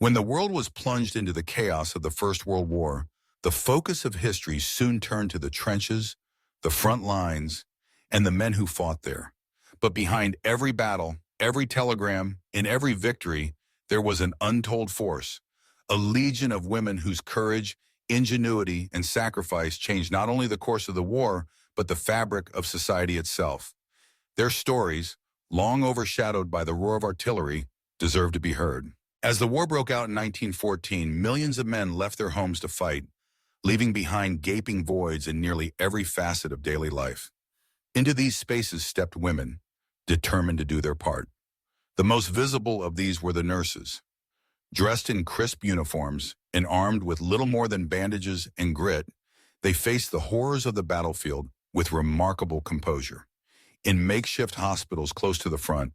When the world was plunged into the chaos of the First World War, the focus of history soon turned to the trenches, the front lines, and the men who fought there. But behind every battle, every telegram, and every victory, there was an untold force, a legion of women whose courage, ingenuity, and sacrifice changed not only the course of the war, but the fabric of society itself. Their stories, long overshadowed by the roar of artillery, deserve to be heard. As the war broke out in 1914, millions of men left their homes to fight, leaving behind gaping voids in nearly every facet of daily life. Into these spaces stepped women, determined to do their part. The most visible of these were the nurses. Dressed in crisp uniforms and armed with little more than bandages and grit, they faced the horrors of the battlefield with remarkable composure. In makeshift hospitals close to the front,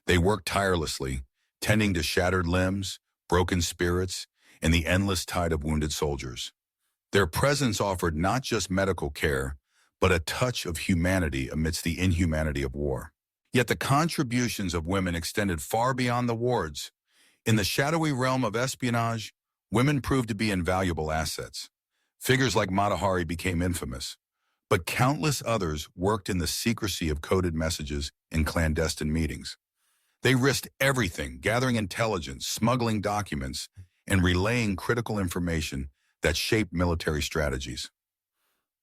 they worked tirelessly, tending to shattered limbs, broken spirits, and the endless tide of wounded soldiers. Their presence offered not just medical care, but a touch of humanity amidst the inhumanity of war. Yet the contributions of women extended far beyond the wards. In the shadowy realm of espionage, women proved to be invaluable assets. Figures like Mata Hari became infamous, but countless others worked in the secrecy of coded messages in clandestine meetings. They risked everything, gathering intelligence, smuggling documents, and relaying critical information that shaped military strategies.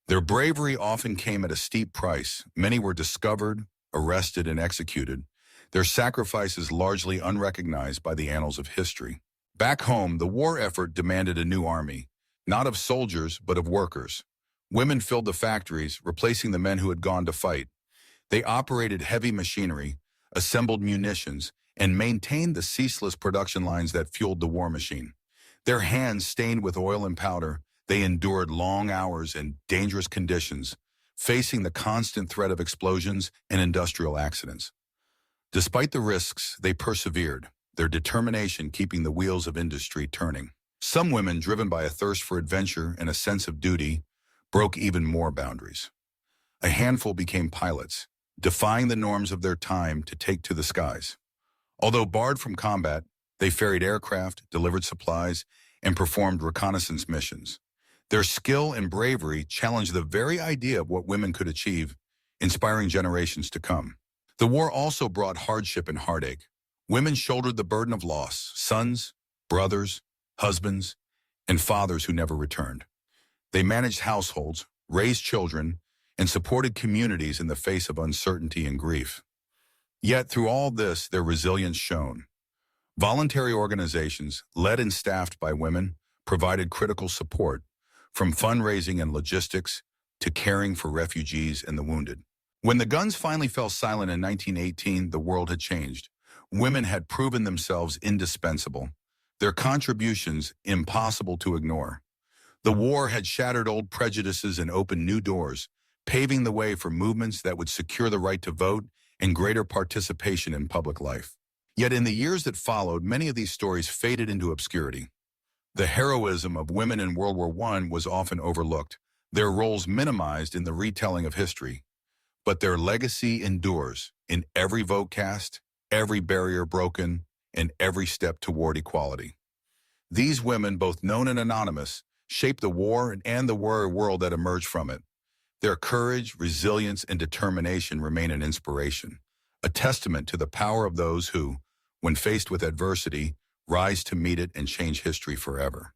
Their bravery often came at a steep price. Many were discovered, arrested, and executed, their sacrifices largely unrecognized by the annals of history. Back home, the war effort demanded a new army, not of soldiers, but of workers. Women filled the factories, replacing the men who had gone to fight. They operated heavy machinery, assembled munitions, and maintained the ceaseless production lines that fueled the war machine. Their hands stained with oil and powder, they endured long hours and dangerous conditions, facing the constant threat of explosions and industrial accidents. Despite the risks, they persevered, their determination keeping the wheels of industry turning. Some women, driven by a thirst for adventure and a sense of duty, broke even more boundaries. A handful became pilots, defying the norms of their time to take to the skies. Although barred from combat, they ferried aircraft, delivered supplies, and performed reconnaissance missions. Their skill and bravery challenged the very idea of what women could achieve, inspiring generations to come. The war also brought hardship and heartache. Women shouldered the burden of loss, sons, brothers, husbands, and fathers who never returned. They managed households, raised children, and supported communities in the face of uncertainty and grief. Yet through all this, their resilience shone. Voluntary organizations, led and staffed by women, provided critical support, from fundraising and logistics to caring for refugees and the wounded. When the guns finally fell silent in 1918, the world had changed. Women had proven themselves indispensable, their contributions impossible to ignore. The war had shattered old prejudices and opened new doors, paving the way for movements that would secure the right to vote and greater participation in public life. Yet in the years that followed, many of these stories faded into obscurity. The heroism of women in World War I was often overlooked, their roles minimized in the retelling of history. But their legacy endures in every vote cast, every barrier broken, and every step toward equality. These women, both known and anonymous, shaped the war and the warrior world that emerged from it. Their courage, resilience, and determination remain an inspiration, a testament to the power of those who, when faced with adversity, rise to meet it and change history forever.